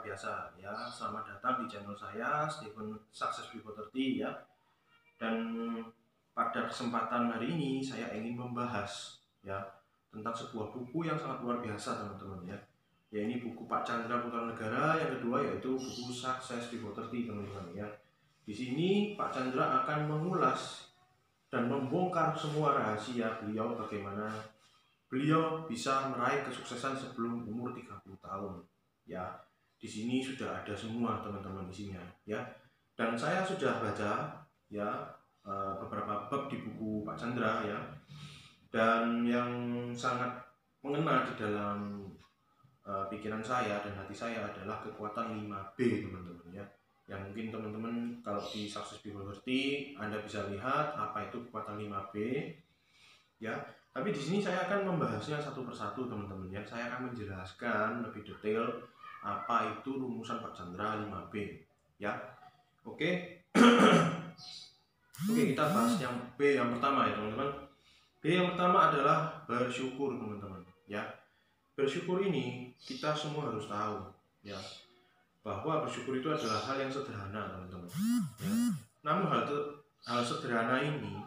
luar biasa ya. Selamat datang di channel saya Stephen Success Before 30 ya. Dan pada kesempatan hari ini saya ingin membahas ya tentang sebuah buku yang sangat luar biasa teman-teman ya. Ya ini buku Pak Chandra Putra Negara, yang kedua yaitu buku Success Before 30 teman-teman ya. Di sini Pak Chandra akan mengulas dan membongkar semua rahasia beliau, bagaimana beliau bisa meraih kesuksesan sebelum umur 30 tahun. Ya, di sini sudah ada semua teman-teman isinya ya. Dan saya sudah baca ya beberapa bab di buku Pak Chandra ya. Dan yang sangat mengena di dalam pikiran saya dan hati saya adalah kekuatan 5B teman-teman ya. Yang mungkin teman-teman kalau di Success Before 30 Anda bisa lihat apa itu kekuatan 5B ya. Tapi di sini saya akan membahasnya satu persatu teman-teman ya. Saya akan menjelaskan lebih detail apa itu rumusan Pak Chandra 5B ya. Oke. Oke, kita bahas yang B yang pertama ya teman-teman. B yang pertama adalah bersyukur teman-teman ya. Bersyukur ini kita semua harus tahu ya, bahwa bersyukur itu adalah hal yang sederhana teman-teman ya. Namun hal sederhana ini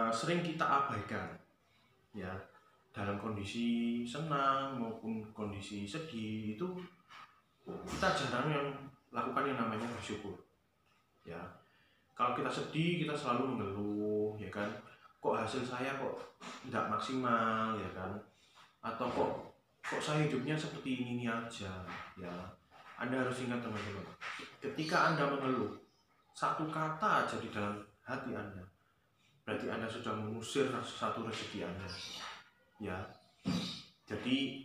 sering kita abaikan ya. Dalam kondisi senang maupun kondisi sedih itu kita jarang yang lakukan yang namanya bersyukur ya. Kalau kita sedih kita selalu mengeluh ya kan, kok hasil saya kok tidak maksimal ya kan, atau kok saya hidupnya seperti ini aja ya. Anda harus ingat teman-teman, ketika Anda mengeluh satu kata aja di dalam hati Anda, berarti Anda sudah mengusir satu rezeki Anda ya. Jadi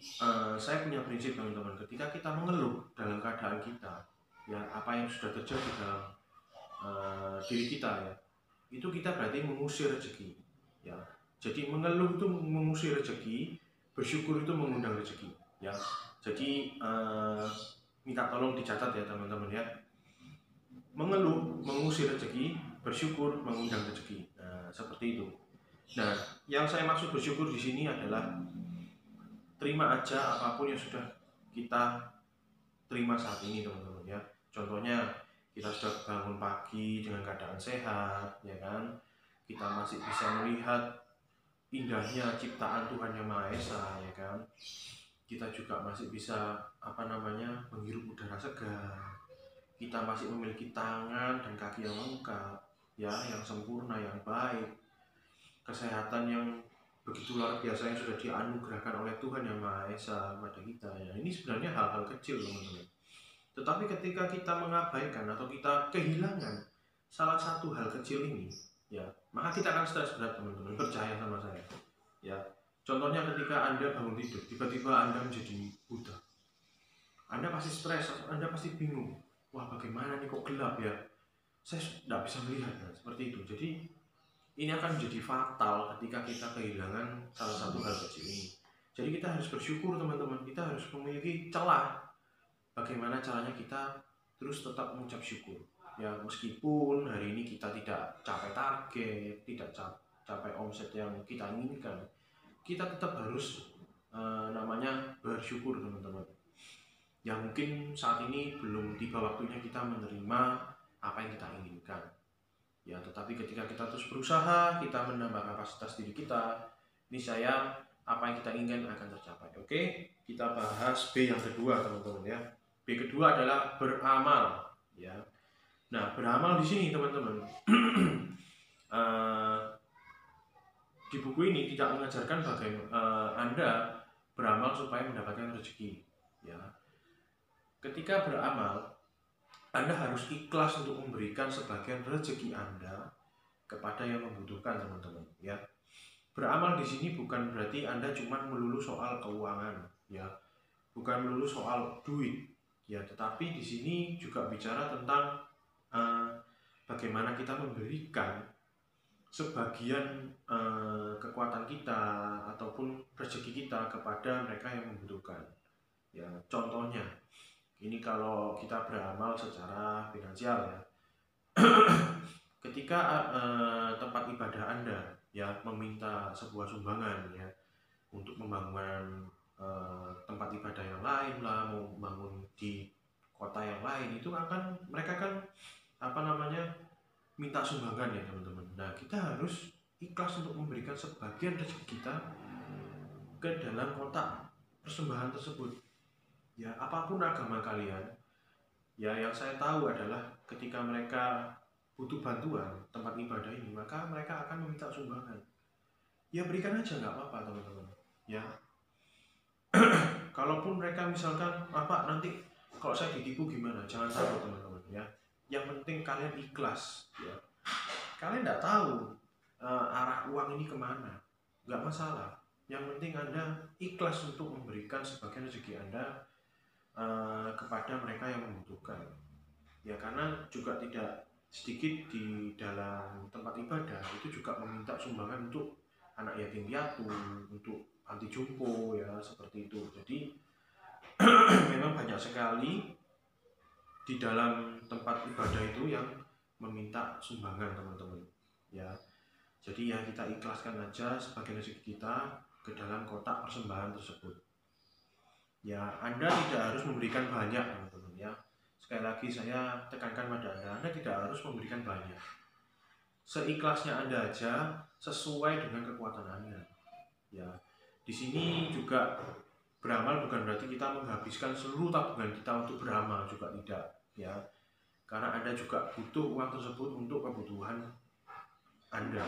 saya punya prinsip teman-teman, ketika kita mengeluh dalam keadaan kita ya, apa yang sudah terjadi dalam diri kita ya, itu kita berarti mengusir rezeki ya. Jadi mengeluh itu mengusir rezeki, bersyukur itu mengundang rezeki ya. Jadi minta tolong dicatat ya teman-teman ya. Mengeluh mengusir rezeki, bersyukur mengundang rezeki. Nah, seperti itu. Nah, yang saya maksud bersyukur di sini adalah terima aja apapun yang sudah kita terima saat ini teman-teman ya. Contohnya kita sudah bangun pagi dengan keadaan sehat ya kan. Kita masih bisa melihat indahnya ciptaan Tuhan Yang Maha Esa ya kan. Kita juga masih bisa menghirup udara segar. Kita masih memiliki tangan dan kaki yang lengkap ya, yang sempurna, yang baik. Kesehatan yang begitu luar biasa yang sudah dianugerahkan oleh Tuhan Yang Maha Esa kepada kita ya. Ini sebenarnya hal-hal kecil teman-teman. Tetapi ketika kita mengabaikan atau kita kehilangan salah satu hal kecil ini ya, maka kita akan stres berat teman-teman. Percaya sama saya ya. Contohnya ketika Anda bangun tidur, tiba-tiba Anda menjadi buta. Anda pasti stres, Anda pasti bingung. Wah, bagaimana nih kok gelap ya? Saya tidak bisa melihat ya, seperti itu. Jadi ini akan menjadi fatal ketika kita kehilangan salah satu hal kecil ini. Jadi kita harus bersyukur teman-teman. Kita harus memiliki celah. Bagaimana caranya kita terus tetap mengucap syukur. Ya, meskipun hari ini kita tidak capai target, tidak capai omset yang kita inginkan, kita tetap harus bersyukur teman-teman. Yang mungkin saat ini belum tiba waktunya kita menerima apa yang kita inginkan ya, tetapi ketika kita terus berusaha, kita menambah kapasitas diri kita, niscaya apa yang kita inginkan akan tercapai. Oke, kita bahas B yang kedua teman-teman ya. B kedua adalah beramal ya. Nah, beramal di sini teman-teman di buku ini tidak mengajarkan bagaimana Anda beramal supaya mendapatkan rezeki ya. Ketika beramal, Anda harus ikhlas untuk memberikan sebagian rezeki Anda kepada yang membutuhkan teman-teman ya. Beramal di sini bukan berarti Anda cuma melulu soal keuangan ya, bukan melulu soal duit ya, tetapi di sini juga bicara tentang bagaimana kita memberikan sebagian kekuatan kita ataupun rezeki kita kepada mereka yang membutuhkan ya. Contohnya ini kalau kita beramal secara finansial ya. Ketika tempat ibadah Anda ya meminta sebuah sumbangan ya untuk membangun tempat ibadah yang lain lah, mau bangun di kota yang lain, itu akan mereka kan minta sumbangan ya teman-teman. Nah, kita harus ikhlas untuk memberikan sebagian rezeki kita ke dalam kotak persembahan tersebut. Ya, apapun agama kalian, ya yang saya tahu adalah ketika mereka butuh bantuan tempat ibadah ini, maka mereka akan meminta sumbangan. Ya berikan aja, nggak apa-apa teman-teman. Ya, kalaupun mereka misalkan nanti kalau saya ditipu gimana, jangan takut teman-teman ya. Yang penting kalian ikhlas ya. Kalian nggak tahu arah uang ini kemana, nggak masalah. Yang penting Anda ikhlas untuk memberikan sebagian rezeki Anda kepada mereka yang membutuhkan. Ya, karena juga tidak sedikit di dalam tempat ibadah itu juga meminta sumbangan untuk anak yatim piatu, untuk anti jumbo ya, seperti itu. Jadi memang banyak sekali di dalam tempat ibadah itu yang meminta sumbangan teman-teman ya. Jadi ya kita ikhlaskan aja sebagian rezeki kita ke dalam kotak persembahan tersebut. Ya, Anda tidak harus memberikan banyak teman-teman ya. Sekali lagi saya tekankan pada Anda tidak harus memberikan banyak. Seikhlasnya Anda aja, sesuai dengan kekuatan Anda. Ya, di sini juga beramal bukan berarti kita menghabiskan seluruh tabungan kita untuk beramal, juga tidak ya. Karena Anda juga butuh uang tersebut untuk kebutuhan Anda.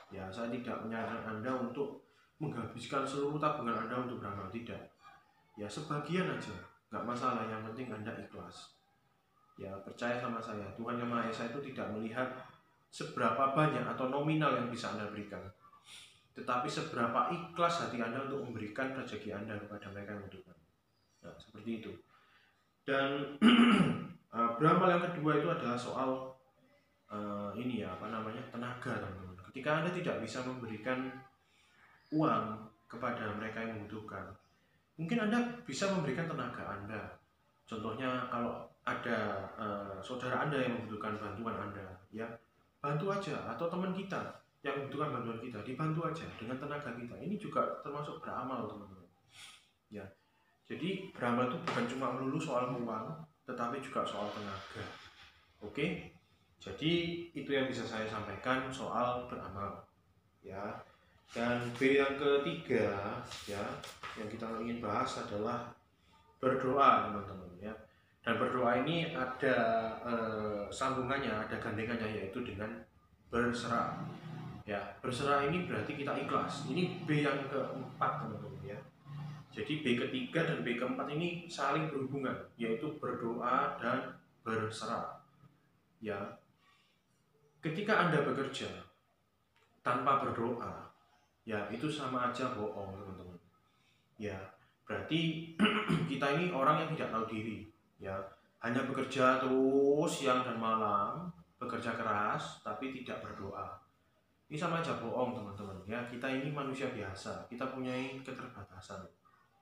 Ya, saya tidak menyarankan Anda untuk menghabiskan seluruh tabungan Anda untuk beramal, tidak. Ya, sebagian aja, nggak masalah, yang penting Anda ikhlas. Ya, percaya sama saya, Tuhan Yang Maha Esa itu tidak melihat seberapa banyak atau nominal yang bisa Anda berikan, tetapi seberapa ikhlas hati Anda untuk memberikan rezeki Anda kepada mereka yang membutuhkan. Nah, seperti itu. Dan beramal yang kedua itu adalah soal tenaga teman-teman. Ketika Anda tidak bisa memberikan uang kepada mereka yang membutuhkan, mungkin Anda bisa memberikan tenaga Anda. Contohnya kalau ada saudara Anda yang membutuhkan bantuan Anda, ya bantu aja, atau teman kita yang membutuhkan bantuan kita, dibantu aja dengan tenaga kita. Ini juga termasuk beramal teman-teman. Ya, jadi beramal itu bukan cuma melulu soal uang, tetapi juga soal tenaga. Oke, jadi itu yang bisa saya sampaikan soal beramal. Ya, dan B yang ketiga ya, yang kita ingin bahas adalah berdoa teman-teman ya. Dan berdoa ini ada sambungannya, ada gandengannya, yaitu dengan berserah. Ya, berserah ini berarti kita ikhlas. Ini B yang keempat teman-teman ya. Jadi B ketiga dan B keempat ini saling berhubungan, yaitu berdoa dan berserah. Ya, ketika Anda bekerja tanpa berdoa, ya itu sama aja bohong teman-teman. Ya, berarti kita ini orang yang tidak tahu diri. Ya, hanya bekerja terus siang dan malam, bekerja keras tapi tidak berdoa. Ini sama aja bohong teman-teman ya. Kita ini manusia biasa, kita punya keterbatasan,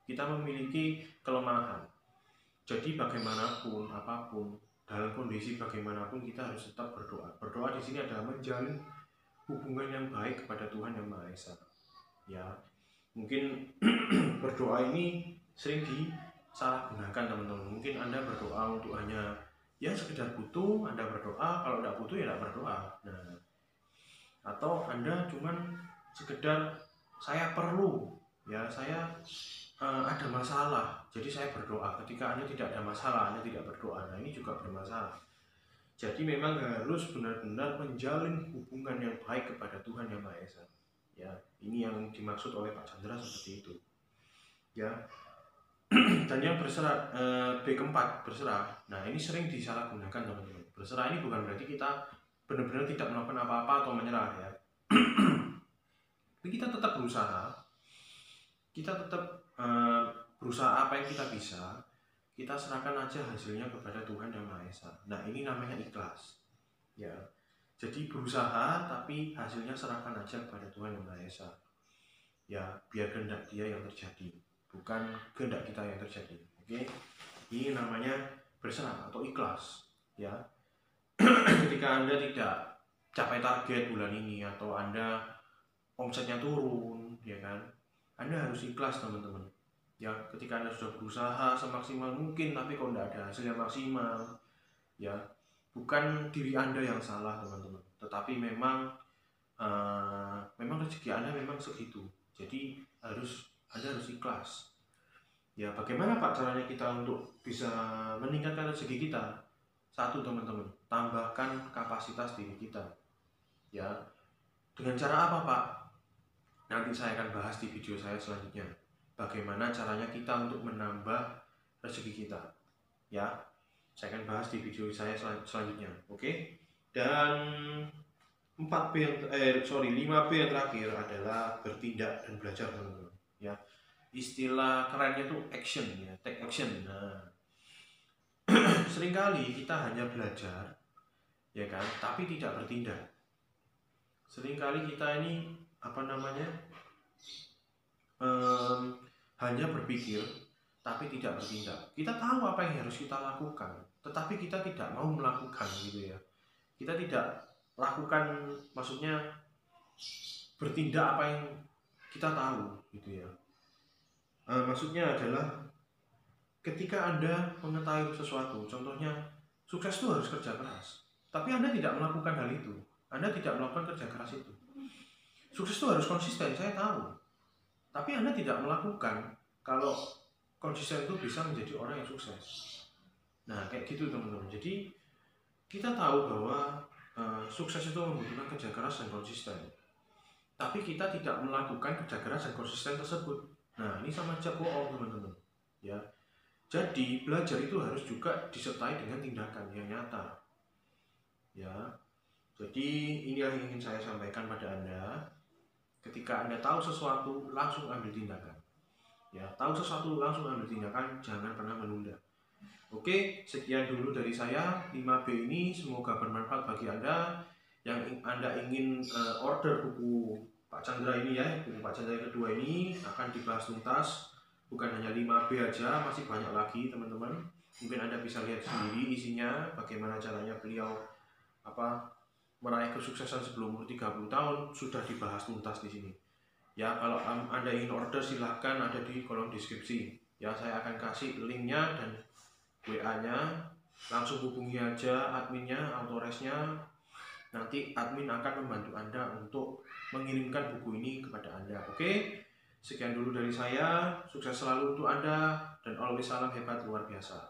kita memiliki kelemahan. Jadi bagaimanapun, apapun, dalam kondisi bagaimanapun kita harus tetap berdoa. Berdoa di sini adalah menjalin hubungan yang baik kepada Tuhan Yang Maha Esa. Ya, mungkin berdoa ini sering disalahgunakan teman-teman. Mungkin Anda berdoa untuk hanya ya sekedar butuh, Anda berdoa, kalau tidak butuh ya tidak berdoa. Nah, atau Anda cuman sekedar saya perlu, ya saya ada masalah, jadi saya berdoa. Ketika Anda tidak ada masalah, Anda tidak berdoa. Nah, ini juga bermasalah. Jadi memang harus benar-benar menjalin hubungan yang baik kepada Tuhan Yang Maha Esa. Ya, ini yang dimaksud oleh Pak Chandra seperti itu. Ya. Dan yang berserah, B keempat berserah. Nah, ini sering disalahgunakan teman-teman. Berserah ini bukan berarti kita benar-benar tidak melakukan apa-apa atau menyerah ya. Tapi kita tetap berusaha. Kita tetap berusaha apa yang kita bisa. Kita serahkan aja hasilnya kepada Tuhan Yang Maha Esa. Nah, ini namanya ikhlas. Ya. Jadi berusaha tapi hasilnya serahkan aja kepada Tuhan Yang Maha Esa. Ya, biar kehendak Dia yang terjadi, bukan kehendak kita yang terjadi. Oke. Ini namanya berserah atau ikhlas, ya. Ketika Anda tidak capai target bulan ini atau Anda omsetnya turun, ya kan? Anda harus ikhlas, teman-teman. Ya, ketika Anda sudah berusaha semaksimal mungkin tapi kok tidak ada hasil yang maksimal, ya bukan diri Anda yang salah teman-teman, tetapi memang rezeki Anda memang segitu. Jadi Anda harus ikhlas. Ya, bagaimana Pak caranya kita untuk bisa meningkatkan rezeki kita? Satu teman-teman, tambahkan kapasitas diri kita. Ya, dengan cara apa Pak? Nanti saya akan bahas di video saya selanjutnya. Bagaimana caranya kita untuk menambah rezeki kita. Ya, saya akan bahas di video saya selanjutnya. Oke? Dan 5B yang terakhir adalah bertindak dan belajar teman-teman. Ya, istilah kerennya tuh action ya, take action. Nah, seringkali kita hanya belajar, ya kan, tapi tidak bertindak. Seringkali kita ini hanya berpikir tapi tidak bertindak. Kita tahu apa yang harus kita lakukan, tetapi kita tidak mau melakukan gitu ya. Kita tidak lakukan, maksudnya bertindak apa yang kita tahu gitu ya. Maksudnya adalah ketika Anda mengetahui sesuatu, contohnya sukses itu harus kerja keras, tapi Anda tidak melakukan hal itu, Anda tidak melakukan kerja keras itu. Sukses itu harus konsisten, saya tahu, tapi Anda tidak melakukan. Kalau konsisten itu bisa menjadi orang yang sukses. Nah, kayak gitu teman-teman. Jadi kita tahu bahwa sukses itu membutuhkan kerja keras dan konsisten, tapi kita tidak melakukan kerja keras dan konsisten tersebut. Nah, ini sama aja bohong teman-teman. Ya, jadi belajar itu harus juga disertai dengan tindakan yang nyata. Ya, jadi ini yang ingin saya sampaikan pada Anda. Ketika Anda tahu sesuatu, langsung ambil tindakan. Ya, tahu sesuatu langsung ambil tindakan, jangan pernah menunda. Oke, sekian dulu dari saya 5B ini, semoga bermanfaat bagi Anda yang Anda ingin order buku Pak Chandra ini ya. Buku Pak Chandra yang kedua ini akan dibahas tuntas, bukan hanya 5B aja, masih banyak lagi teman-teman. Mungkin Anda bisa lihat sendiri isinya, bagaimana caranya beliau meraih kesuksesan sebelum umur 30 tahun sudah dibahas tuntas di sini. Ya, kalau Anda ingin order silahkan, ada di kolom deskripsi. Ya, saya akan kasih linknya dan WA-nya. Langsung hubungi aja adminnya, autoresnya. Nanti admin akan membantu Anda untuk mengirimkan buku ini kepada Anda. Oke? Sekian dulu dari saya. Sukses selalu untuk Anda dan always salam hebat luar biasa.